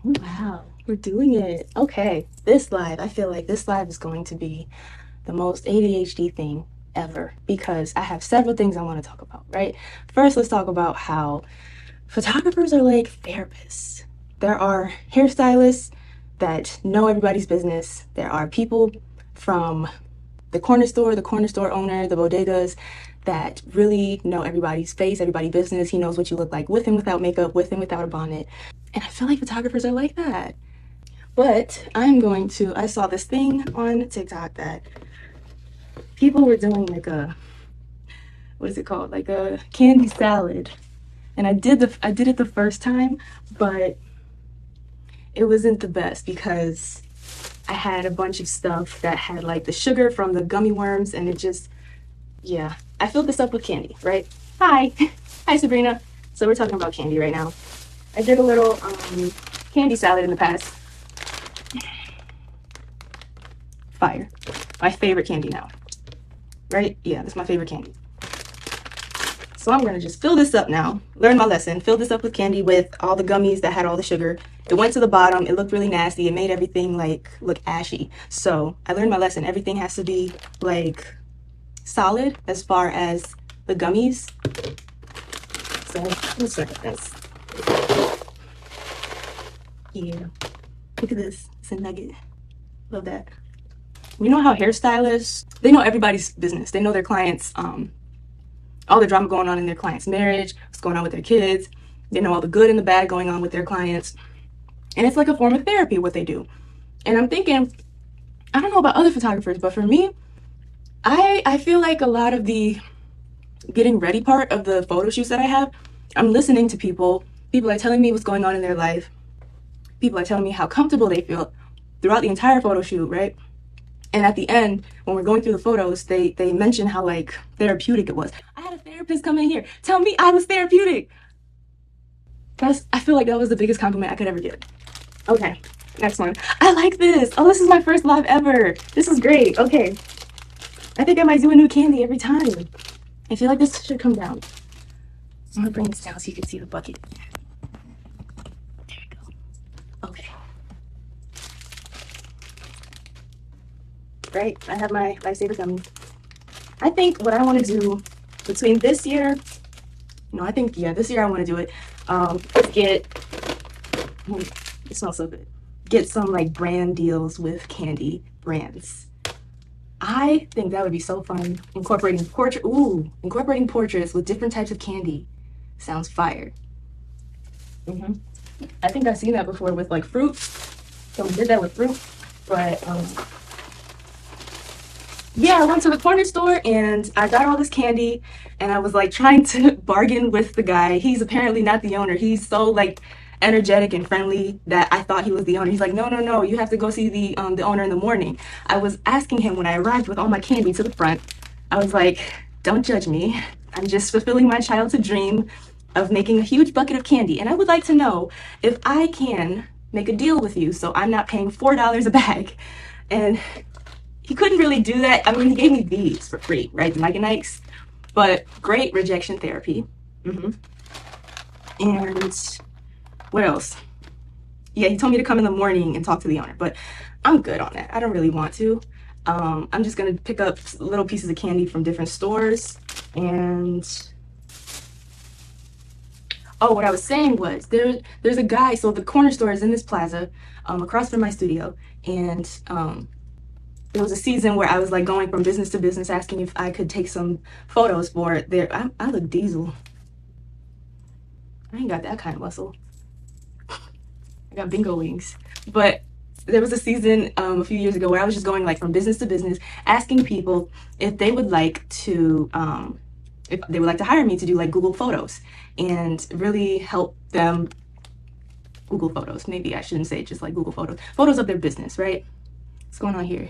Oh, wow, we're doing it. Okay, this live, I feel like this live is going to be the most ADHD thing ever because I have several things I want to talk about, right? First, let's talk about how photographers are like therapists. There are hairstylists that know everybody's business. There are people from the corner store owner, the bodegas that really know everybody's face, everybody's business. He knows what you look like with and without makeup, with and without a bonnet. And I feel like photographers are like that. But I saw this thing on TikTok that people were doing like what is it called? Like a candy salad. And I did it the first time, but it wasn't the best because I had a bunch of stuff that had like the sugar from the gummy worms and it just, yeah. I filled this up with candy, right? Hi. Hi, Sabrina. So we're talking about candy right now. I did a little candy salad in the past. Fire. My favorite candy now. Right? Yeah, that's my favorite candy. So I'm gonna just fill this up now. Learn my lesson. Fill this up with candy with all the gummies that had all the sugar. It went to the bottom. It looked really nasty. It made everything like look ashy. So I learned my lesson. Everything has to be like solid as far as the gummies. So let's start with this. Yeah. Look at this. It's a nugget. Love that. You know how hairstylists, they know everybody's business. They know their clients, all the drama going on in their clients' marriage, what's going on with their kids. They know all the good and the bad going on with their clients. And it's like a form of therapy, what they do. And I'm thinking, I don't know about other photographers, but for me, I feel like a lot of the getting ready part of the photo shoots that I have, I'm listening to people. People are telling me what's going on in their life. People are telling me how comfortable they feel throughout the entire photo shoot, right? And at the end, when we're going through the photos, they mention how like therapeutic it was. I had a therapist come in here tell me I was therapeutic. I feel like that was the biggest compliment I could ever get. Okay, next one. I like this. Oh, this is my first live ever. This is great. Okay, I think I might do a new candy every time. I feel like this should come down. I'm gonna bring this down so you can see the bucket. There we go. Okay. Right, I have my lifesaver gummies. I think what I want to do between this year, no, I think, yeah, this year I want to do it. Get, it smells so good. Get some like brand deals with candy brands. I think that would be so fun. Incorporating portraits with different types of candy. Sounds fire. I think I've seen that before with like fruit. So we did that with fruit, but yeah, I went to the corner store and I got all this candy and I was like trying to bargain with the guy. He's apparently not the owner. He's so like energetic and friendly that I thought he was the owner. He's like, no, no, no, you have to go see the owner in the morning. I was asking him when I arrived with all my candy to the front. I was like, don't judge me. I'm just fulfilling my childhood dream of making a huge bucket of candy. And I would like to know if I can make a deal with you so I'm not paying $4 a bag. And he couldn't really do that. I mean, he gave me these for free, right? The Mike and Ikes, but great rejection therapy. And what else? Yeah, he told me to come in the morning and talk to the owner, but I'm good on that. I don't really want to. I'm just gonna pick up little pieces of candy from different stores. And oh, what I was saying was there's a guy. So the corner store is in this plaza, across from my studio, and there was a season where I was like going from business to business, asking if I could take some photos for their. I look diesel. I ain't got that kind of muscle. I got bingo wings. But there was a season a few years ago where I was just going like from business to business, asking people if they would like to if they would like to hire me to do like Google Photos and really help them. Google Photos. Maybe I shouldn't say just like Google Photos. Photos of their business, right? What's going on here?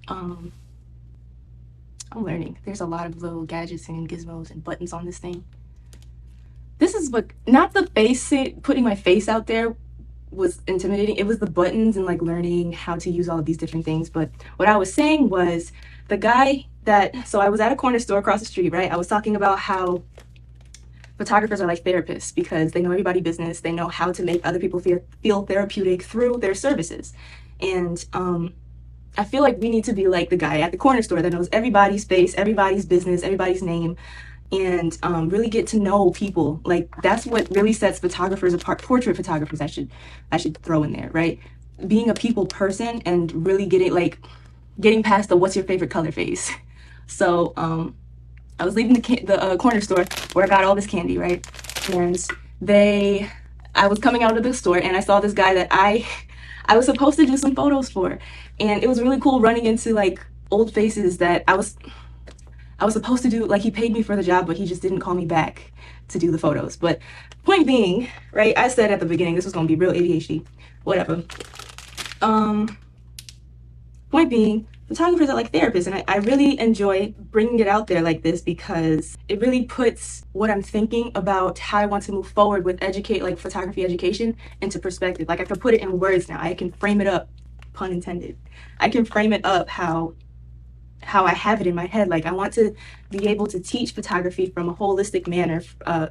I'm learning. There's a lot of little gadgets and gizmos and buttons on this thing. This is what, not the putting my face out there was intimidating. It was the buttons and like learning how to use all of these different things. But what I was saying was so I was at a corner store across the street, right? I was talking about how photographers are like therapists because they know everybody's business. They know how to make other people feel therapeutic through their services. And I feel like we need to be like the guy at the corner store that knows everybody's face, everybody's business, everybody's name, and really get to know people. Like that's what really sets photographers apart. Portrait photographers, I should throw in there, right? Being a people person and really getting past the what's your favorite color phase. So I was leaving the corner store where I got all this candy, right? And I was coming out of the store and I saw this guy that I was supposed to do some photos for, and it was really cool running into like old faces that I was supposed to do. Like he paid me for the job, but he just didn't call me back to do the photos. But point being, right? I said at the beginning this was gonna be real ADHD, whatever. Point being, photographers are like therapists, and I really enjoy bringing it out there like this because it really puts what I'm thinking about how I want to move forward with photography education into perspective. Like I can put it in words now. I can frame it up, pun intended. I can frame it up how I have it in my head. Like I want to be able to teach photography from a holistic manner,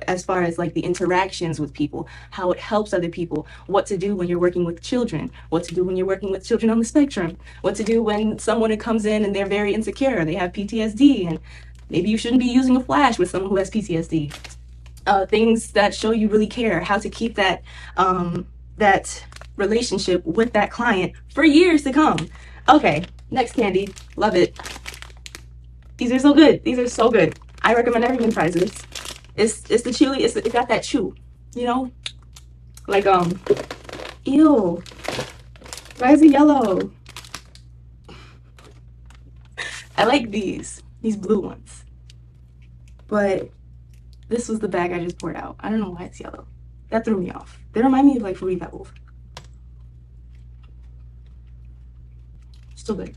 as far as like the interactions with people, how it helps other people, what to do when you're working with children, what to do when you're working with children on the spectrum, what to do when someone comes in and they're very insecure, they have PTSD, and maybe you shouldn't be using a flash with someone who has PTSD. Things that show you really care, how to keep that relationship with that client for years to come. Okay, next candy, love it. These are so good. These are so good. I recommend everyone tries this. It's the chili. It got that chew, you know, like ew. Why is it yellow? I like these blue ones, but this was the bag I just poured out. I don't know why it's yellow. That threw me off. They remind me of like Fruity Pebbles. Still good.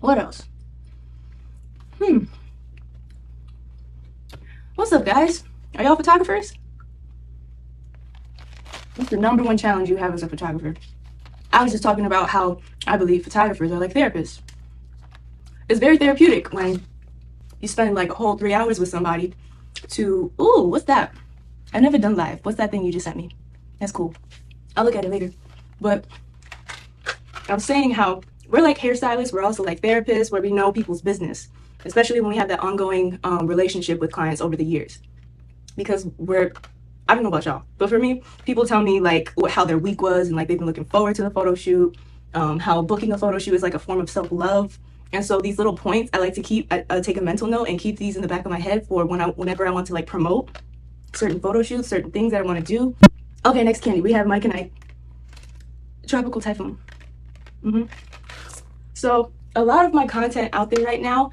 What else? What's up, guys? Are y'all photographers? What's the #1 challenge you have as a photographer? I was just talking about how I believe photographers are like therapists. It's very therapeutic when you spend like a whole 3 hours with somebody to, ooh, what's that? I've never done live. What's that thing you just sent me? That's cool. I'll look at it later. But I was saying how we're like hairstylists, we're also like therapists, where we know people's business, especially when we have that ongoing relationship with clients over the years. Because I don't know about y'all, but for me, people tell me like how their week was and like they've been looking forward to the photo shoot, how booking a photo shoot is like a form of self-love. And so these little points I like to keep, take a mental note and keep these in the back of my head for whenever I want to like promote certain photo shoots, certain things that I want to do. Okay, next candy, we have Mike and I. Tropical Typhoon. So a lot of my content out there right now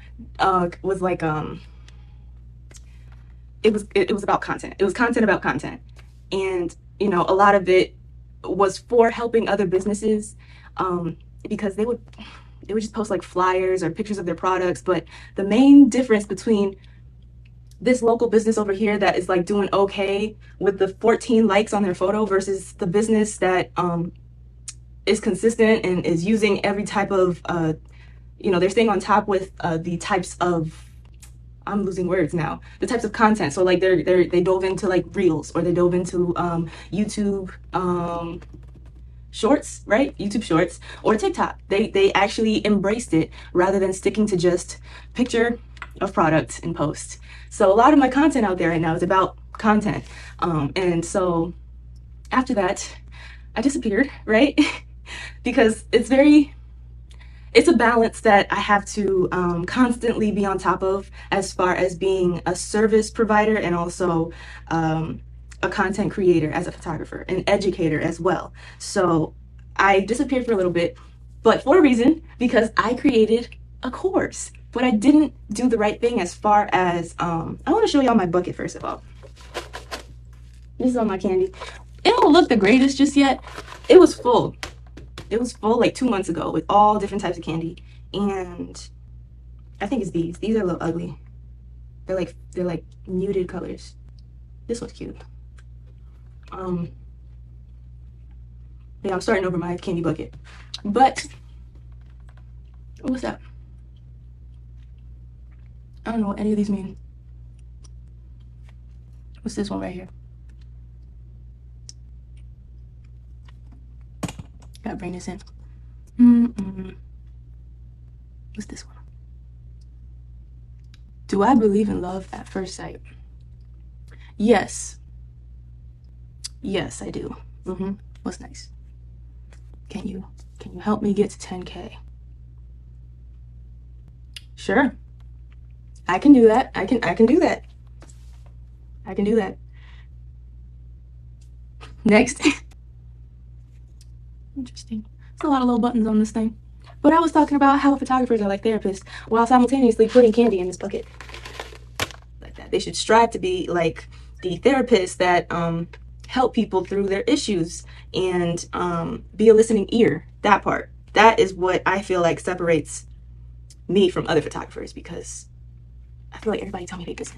was like it was about content. It was content about content, and you know, a lot of it was for helping other businesses because they would just post like flyers or pictures of their products. But the main difference between this local business over here that is like doing okay with the 14 likes on their photo versus the business that is consistent and is using every type of you know, they're staying on top with the types of, I'm losing words now, the types of content. So like they dove into like reels, or they dove into YouTube shorts, right? YouTube shorts or TikTok. They actually embraced it rather than sticking to just picture of product and post. So a lot of my content out there right now is about content. And so after that, I disappeared, right? Because it's a balance that I have to constantly be on top of, as far as being a service provider and also a content creator as a photographer, an educator as well. So I disappeared for a little bit, but for a reason, because I created a course, but I didn't do the right thing as far as, I want to show y'all my bucket first of all. This is all my candy. It don't look the greatest just yet. It was full. It was full like 2 months ago with all different types of candy. And I think it's these. These are a little ugly. They're like muted colors. This one's cute. Yeah, I'm starting over my candy bucket. But what's that? I don't know what any of these mean. What's this one right here? Gotta bring this in. What's this one? Do I believe in love at first sight? Yes. Yes, I do. What's nice? Can you help me get to 10K? Sure. I can do that. I can do that. I can do that. Next. Interesting. There's a lot of little buttons on this thing. But I was talking about how photographers are like therapists while simultaneously putting candy in this bucket. Like that. They should strive to be like the therapists that help people through their issues and be a listening ear. That part. That is what I feel like separates me from other photographers, because I feel like everybody tell me they busy.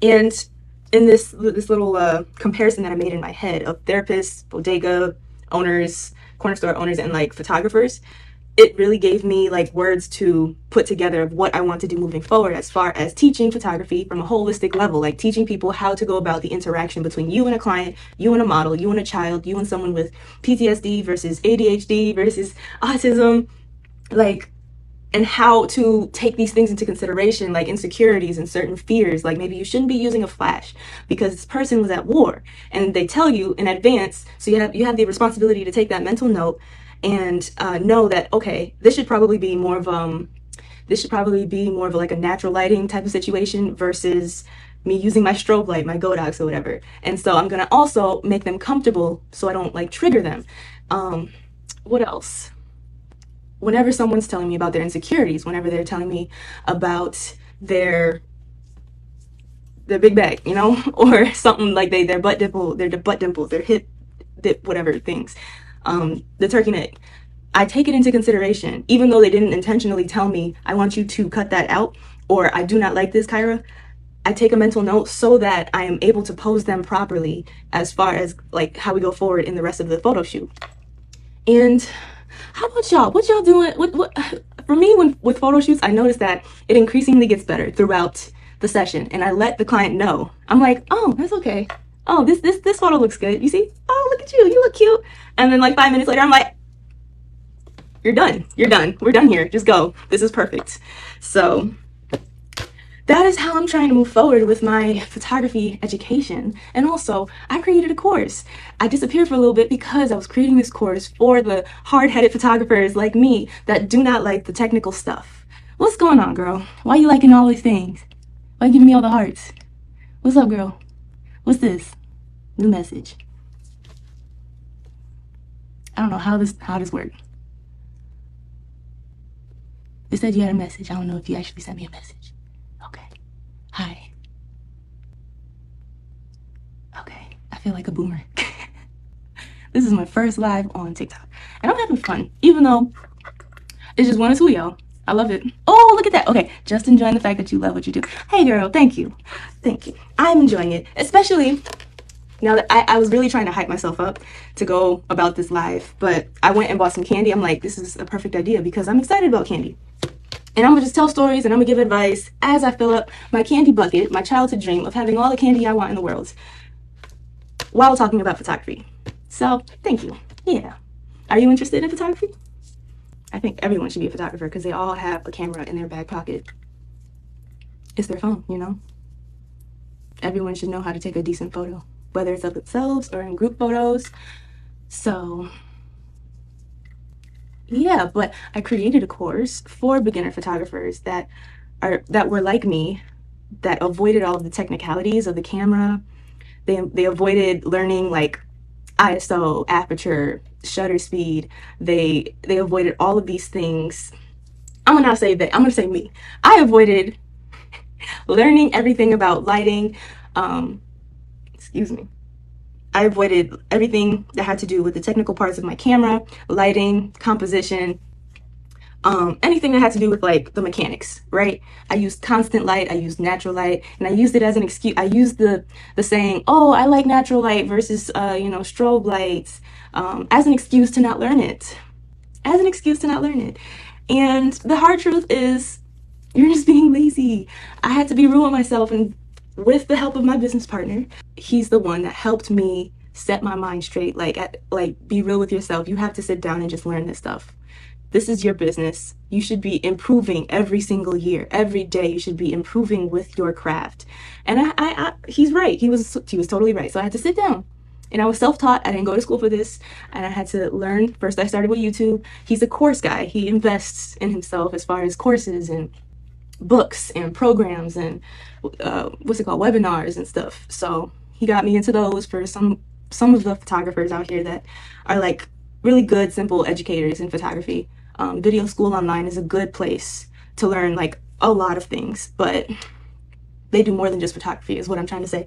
And in this little comparison that I made in my head of therapists, bodega owners, corner store owners, and like photographers, it really gave me like words to put together of what I want to do moving forward as far as teaching photography from a holistic level, like teaching people how to go about the interaction between you and a client, you and a model, you and a child, you and someone with PTSD versus ADHD versus autism, like, and how to take these things into consideration, like insecurities and certain fears. Like maybe you shouldn't be using a flash because this person was at war, and they tell you in advance, so you have the responsibility to take that mental note and know that, okay, this should probably be more of like a natural lighting type of situation versus me using my strobe light, my Godox or whatever. And so I'm gonna also make them comfortable so I don't like trigger them. What else? Whenever someone's telling me about their insecurities, whenever they're telling me about their big bag, you know, or something like their butt dimples, their hip dip, whatever things, the turkey neck, I take it into consideration, even though they didn't intentionally tell me, I want you to cut that out, or I do not like this, Kyra. I take a mental note so that I am able to pose them properly as far as like how we go forward in the rest of the photo shoot. And how about y'all? What y'all doing? What for me, with photo shoots, I noticed that it increasingly gets better throughout the session, and I let the client know. I'm like, oh, that's okay. Oh, this photo looks good. You see? Oh, look at you. You look cute. And then like 5 minutes later, I'm like, you're done. You're done. We're done here. Just go. This is perfect. So that is how I'm trying to move forward with my photography education. And also, I created a course. I disappeared for a little bit because I was creating this course for the hard-headed photographers like me that do not like the technical stuff. What's going on, girl? Why are you liking all these things? Why are you giving me all the hearts? What's up, girl? What's this? New message. I don't know how this works. It said you had a message. I don't know if you actually sent me a message. Okay. Hi. Okay. I feel like a boomer. This is my first live on TikTok. And I'm having fun, even though it's just one or two, y'all. I love it. Oh, look at that. Okay. Just enjoying the fact that you love what you do. Hey, girl. Thank you. Thank you. I'm enjoying it. Especially now that I was really trying to hype myself up to go about this live. But I went and bought some candy. I'm like, this is a perfect idea because I'm excited about candy. And I'm going to just tell stories and I'm going to give advice as I fill up my candy bucket, my childhood dream of having all the candy I want in the world while talking about photography. So, thank you. Yeah. Are you interested in photography? I think everyone should be a photographer because they all have a camera in their back pocket. It's their phone, you know? Everyone should know how to take a decent photo, whether it's of themselves or in group photos. So yeah, but I created a course for beginner photographers that were like me, that avoided all of the technicalities of the camera. They avoided learning like ISO, aperture, shutter speed. They avoided all of these things. I'm gonna not say that. I'm gonna say me. I avoided learning everything about lighting. Excuse me. I avoided everything that had to do with the technical parts of my camera, lighting, composition, anything that had to do with like the mechanics, right? I used constant light, I used natural light, and I used it as an excuse. I used the saying, oh, I like natural light versus, strobe lights, as an excuse to not learn it. And the hard truth is, you're just being lazy. I had to be real with myself and with the help of my business partner, he's the one that helped me set my mind straight. Like be real with yourself. You have to sit down and just learn this stuff. This is your business. You should be improving every single year. Every day you should be improving with your craft. And he's right. He was totally right. So I had to sit down. And I was self-taught. I didn't go to school for this. And I had to learn. First I started with YouTube. He's a course guy. He invests in himself as far as courses and books and programs and webinars and stuff. So he got me into those for some of the photographers out here that are like really good, simple educators in photography. Video School Online is a good place to learn like a lot of things, but they do more than just photography is what I'm trying to say.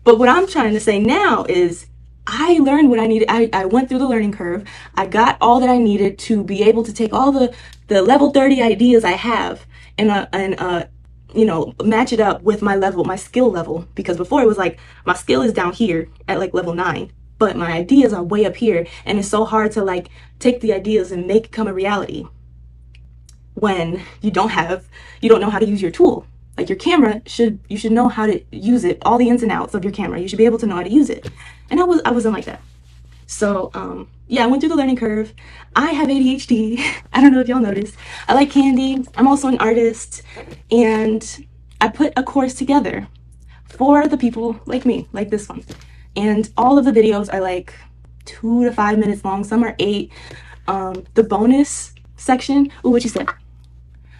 But what I'm trying to say now is I learned what I needed. I went through the learning curve. I got all that I needed to be able to take all the level 30 ideas I have and match it up with my skill level. Because before it was like my skill is down here at like level 9, but my ideas are way up here, and it's so hard to like take the ideas and make it come a reality when you don't know how to use your tool. Like your camera you should know how to use it, all the ins and outs of your camera. You should be able to know how to use it. And I wasn't like that. So yeah, I went through the learning curve. I have ADHD. I don't know if y'all noticed. I like candy. I'm also an artist, and I put a course together for the people like me, like this one. And all of the videos are like 2 to 5 minutes long. Some are 8. The bonus section. Ooh, what you said?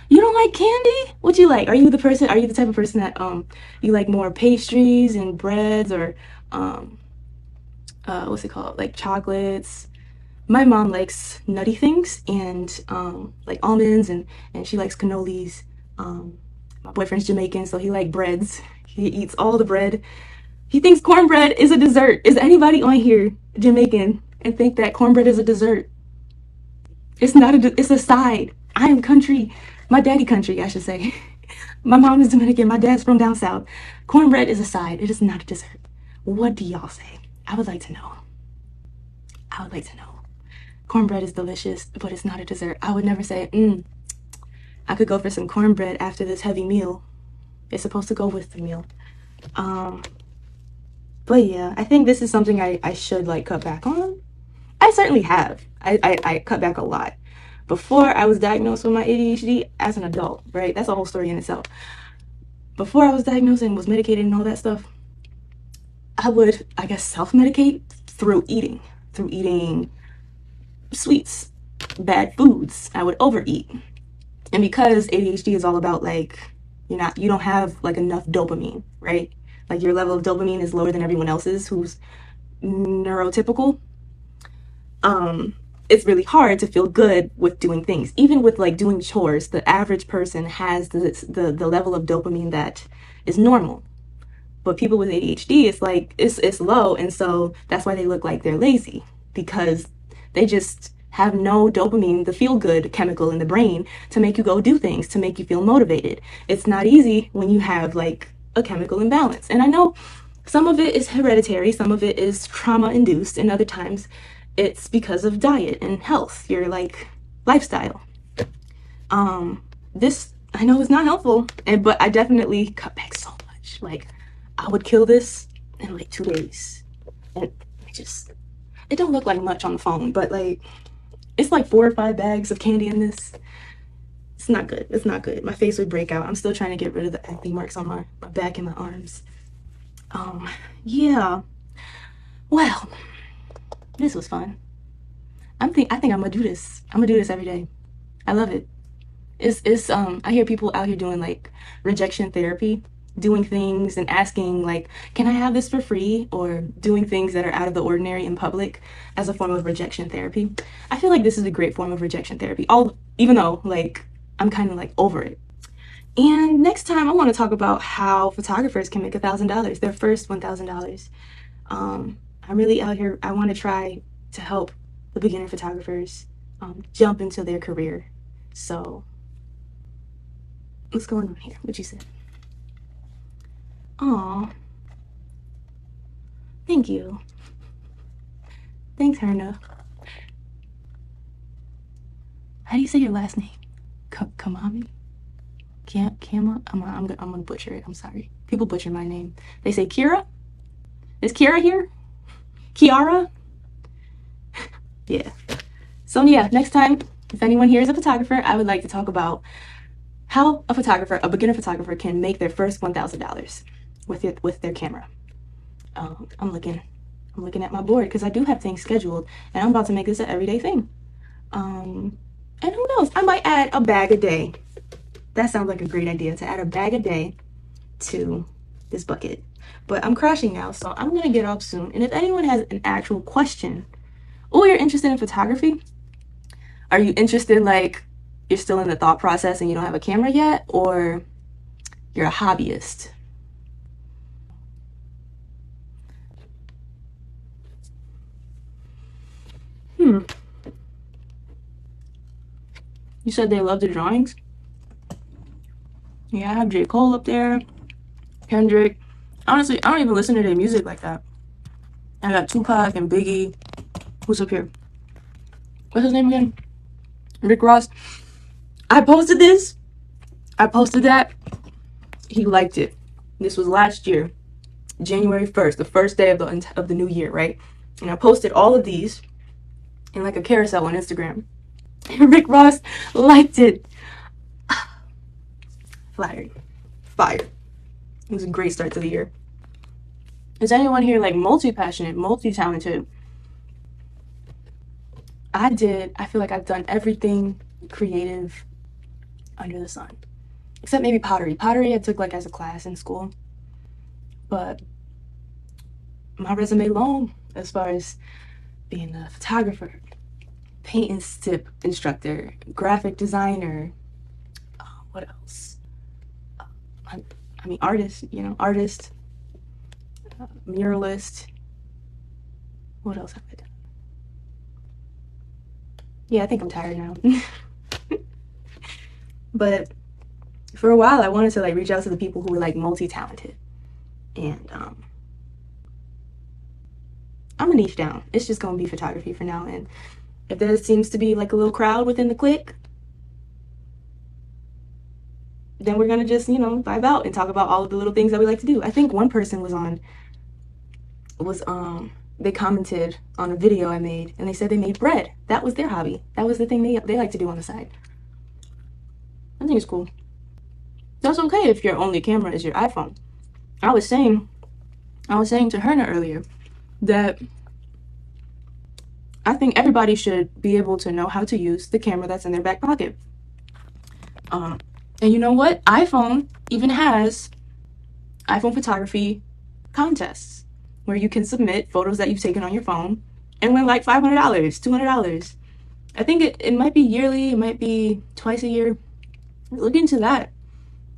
You don't like candy? What you like? Are you the type of person that you like more pastries and breads, or what's it called? Like chocolates? My mom likes nutty things and like almonds, and she likes cannolis. My boyfriend's Jamaican, so he likes breads. He eats all the bread. He thinks cornbread is a dessert. Is anybody on here Jamaican and think that cornbread is a dessert? It's not it's a side. I am country. My daddy country, I should say. My mom is Dominican. My dad's from down south. Cornbread is a side. It is not a dessert. What do y'all say? I would like to know. Cornbread is delicious, but it's not a dessert. I would never say, I could go for some cornbread after this heavy meal. It's supposed to go with the meal. But yeah, I think this is something I should like cut back on. I certainly have. I cut back a lot. Before I was diagnosed with my ADHD as an adult, right? That's a whole story in itself. Before I was diagnosed and was medicated and all that stuff, I would, I guess, self-medicate through eating sweets, bad foods. I would overeat. And because ADHD is all about like, you don't have like enough dopamine, right? Like your level of dopamine is lower than everyone else's who's neurotypical. It's really hard to feel good with doing things. Even with like doing chores, the average person has the level of dopamine that is normal. But people with ADHD, it's like it's low, and so that's why they look like they're lazy, because they just have no dopamine, the feel-good chemical in the brain, to make you go do things, to make you feel motivated. It's not easy when you have like a chemical imbalance. And I know some of it is hereditary, some of it is trauma-induced, and other times it's because of diet and health, your like lifestyle. This I know is not helpful, but I definitely cut back so much. Like I would kill this in like 2 days, and it don't look like much on the phone, but like it's like 4 or 5 bags of candy in this. It's not good. It's not good. My face would break out. I'm still trying to get rid of the acne marks on my back and my arms. Yeah. Well, this was fun. I think I'm gonna do this. I'm gonna do this every day. I love it. I hear people out here doing like rejection therapy, doing things and asking like, can I have this for free, or doing things that are out of the ordinary in public as a form of rejection therapy. I feel like this is a great form of rejection therapy, even though like I'm kind of like over it. And next time I want to talk about how photographers can make $1,000, their first $1,000. I'm really out here. I want to try to help the beginner photographers jump into their career. So what's going on here? What you said? Aw, thank you. Thanks, Herna. How do you say your last name? Kamami? Kama. I'm gonna butcher it. I'm sorry. People butcher my name. They say Kira. Is Kira here? Kiara? Yeah. So yeah, next time, if anyone here is a photographer, I would like to talk about how a beginner photographer, can make their first $1,000 with their camera. I'm looking at my board because I do have things scheduled, and I'm about to make this an everyday thing. And who knows? I might add a bag a day. That sounds like a great idea, to add a bag a day to this bucket. But I'm crashing now, so I'm gonna get off soon. And if anyone has an actual question, or you're interested in photography, are you interested, like, you're still in the thought process and you don't have a camera yet, or you're a hobbyist? You said they love the drawings? Yeah, I have J. Cole up there, Kendrick. Honestly, I don't even listen to their music like that. I got Tupac and Biggie. Who's up here? What's his name again? Rick Ross. I posted this. I posted that. He liked it. This was last year, January 1st, the first day of the new year, right? And I posted all of these in like a carousel on Instagram. And Rick Ross liked it. Flattered. Fire. It was a great start to the year. Is anyone here like multi-passionate, multi-talented? I feel like I've done everything creative under the sun. Except maybe pottery. Pottery I took like as a class in school. But my resume long as far as being a photographer, paint and sip instructor, graphic designer, what else? I mean, artist, muralist. What else have I done? Yeah, I think I'm tired now. But for a while, I wanted to like reach out to the people who were like multi-talented, and I'm gonna niche down. It's just gonna be photography for now, and if there seems to be like a little crowd within the clique, then we're gonna just, vibe out and talk about all of the little things that we like to do. I think one person they commented on a video I made, and they said they made bread. That was their hobby. That was the thing they like to do on the side. I think it's cool. That's okay if your only camera is your iPhone. I was saying to Herna earlier that I think everybody should be able to know how to use the camera that's in their back pocket. And you know what? iPhone even has iPhone photography contests where you can submit photos that you've taken on your phone and win like $500, $200. I think it might be yearly, it might be twice a year. Look into that.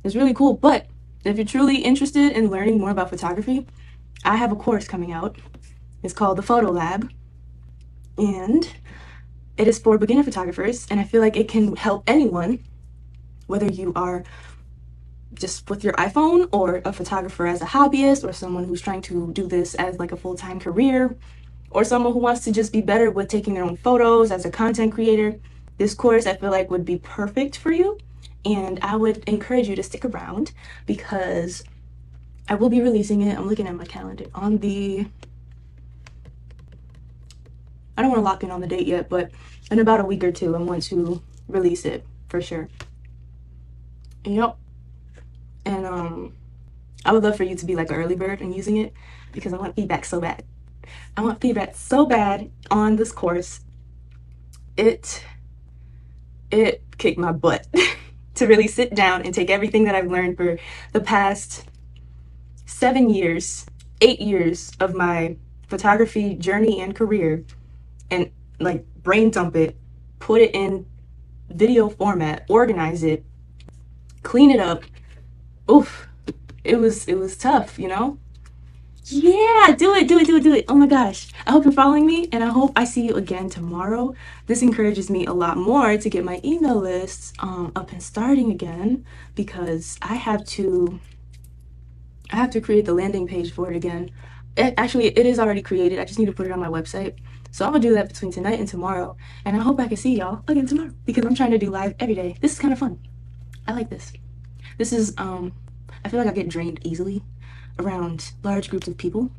It's really cool. But if you're truly interested in learning more about photography, I have a course coming out. It's called the Photo Lab, and it is for beginner photographers, and I feel like it can help anyone, whether you are just with your iPhone, or a photographer as a hobbyist, or someone who's trying to do this as like a full-time career, or someone who wants to just be better with taking their own photos as a content creator. This course I feel like would be perfect for you, and I would encourage you to stick around because I will be releasing it. I'm looking at my calendar on the, I don't want to lock in on the date yet, but in about a week or two I want to release it for sure. Yep. And I would love for you to be like an early bird in using it, because I want feedback so bad. I want feedback so bad on this course. It kicked my butt to really sit down and take everything that I've learned for the past 7 years, 8 years of my photography journey and career, and like brain dump it, put it in video format, organize it, clean it up. Oof, it was tough, Yeah, do it. Oh my gosh. I hope you're following me, and I hope I see you again tomorrow. This encourages me a lot more to get my email lists up and starting again, because I have to create the landing page for it again. It is already created. I just need to put it on my website. So I'm gonna do that between tonight and tomorrow, and I hope I can see y'all again tomorrow, because I'm trying to do live every day. This is kind of fun. I like this. This is I feel like I get drained easily around large groups of people.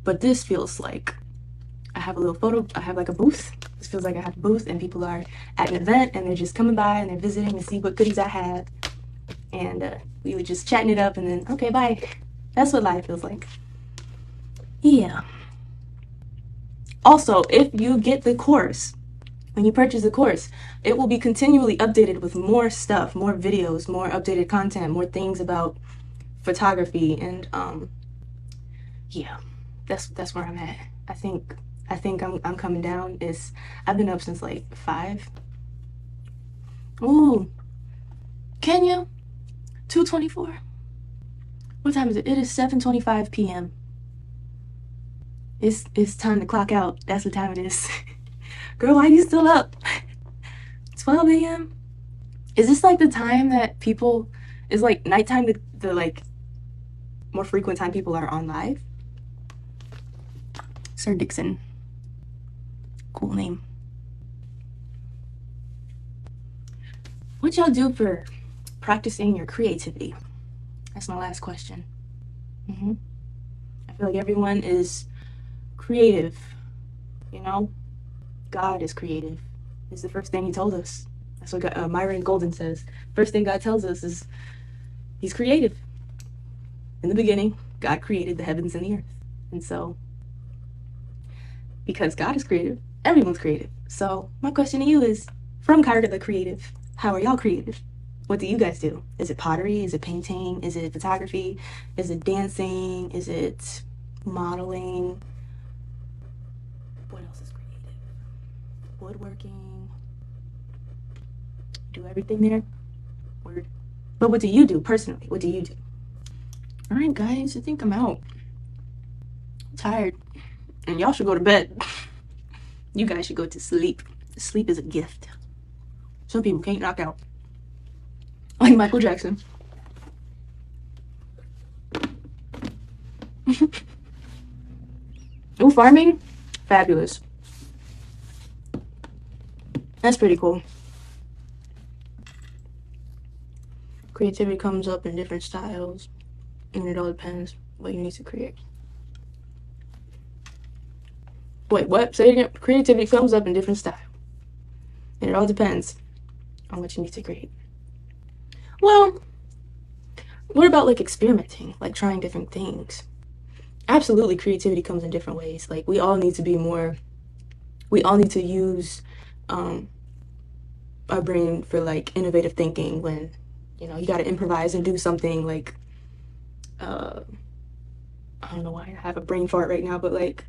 But this feels like I have a little photo, I have like a booth. This feels like I have a booth and people are at an event and they're just coming by and they're visiting to see what goodies I have. And we were just chatting it up and then, okay, bye. That's what life feels like. Yeah. Also, if you get the course, when you purchase the course, it will be continually updated with more stuff, more videos, more updated content, more things about photography, and yeah, that's where I'm at. I think I'm coming down. I've been up since like 5. Ooh, Kenya, 2:24. What time is it? It is 7:25 p.m. It's time to clock out. That's what time it is. Girl, why are you still up? 12 a.m. Is this like the time that people is like nighttime, the like more frequent time people are on live? Sir Dixon. Cool name. What y'all do for practicing your creativity? That's my last question. I feel like everyone is creative, you know? God is creative. It's the first thing he told us. That's what Myron Golden says. First thing God tells us is he's creative. In the beginning, God created the heavens and the earth. And so, because God is creative, everyone's creative. So my question to you is, from Kyra the Creative, how are y'all creative? What do you guys do? Is it pottery? Is it painting? Is it photography? Is it dancing? Is it modeling? What else is creative? Woodworking. Do everything there? Word. But what do you do personally? What do you do? All right, guys, I think I'm out. I'm tired. And y'all should go to bed. You guys should go to sleep. Sleep is a gift. Some people can't knock out. Like Michael Jackson. Ooh, farming? Fabulous. That's pretty cool. Creativity comes up in different styles, and it all depends what you need to create. Wait, what? Say it again. Creativity comes up in different styles, and it all depends on what you need to create. Well, what about like experimenting, like trying different things? Absolutely, creativity comes in different ways. Like we all need to be more. We all need to use our brain for like innovative thinking when you got to improvise and do something like I don't know why I have a brain fart right now, but like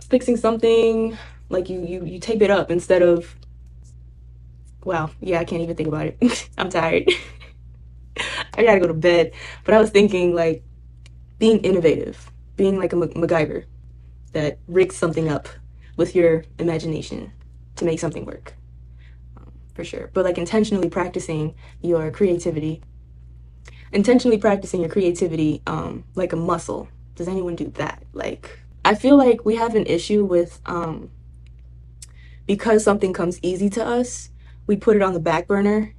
fixing something, like you tape it up instead of, well, yeah, I can't even think about it. I'm tired. I gotta go to bed. But I was thinking like being innovative, being like a MacGyver that rigs something up with your imagination to make something work. For sure. But like intentionally practicing your creativity. Intentionally practicing your creativity like a muscle. Does anyone do that? Like I feel like we have an issue with because something comes easy to us, we put it on the back burner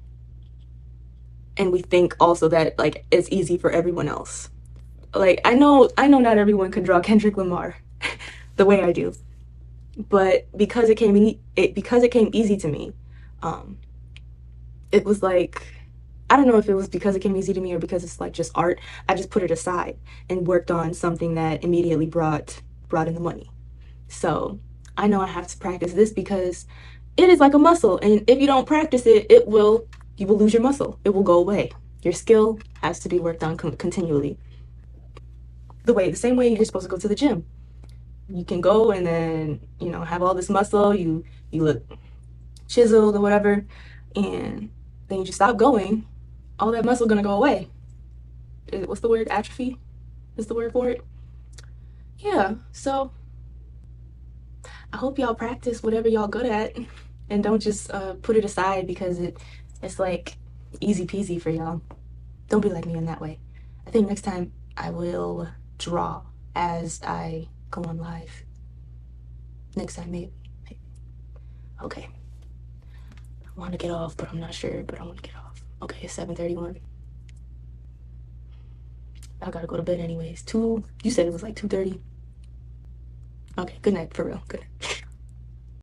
and we think also that like it's easy for everyone else. Like I know not everyone can draw Kendrick Lamar the way I do. But because it came easy to me, it was like I don't know if it was because it came easy to me or because it's like just art. I just put it aside and worked on something that immediately brought in the money. So I know I have to practice this because it is like a muscle, and if you don't practice it, you will lose your muscle. It will go away. Your skill has to be worked on continually. The same way you're supposed to go to the gym. You can go and then have all this muscle. You look chiseled or whatever, and then you just stop going. All that muscle gonna go away. What's the word? Atrophy is the word for it. Yeah. So I hope y'all practice whatever y'all good at, and don't just put it aside because it's like easy peasy for y'all. Don't be like me in that way. I think next time I will draw as I go on live. Next time, maybe. Okay. I want to get off, but I'm not sure, but I want to get off. Okay, it's 7:31. I gotta go to bed anyways. You said it was like 2:30. Okay, good night, for real. Good night.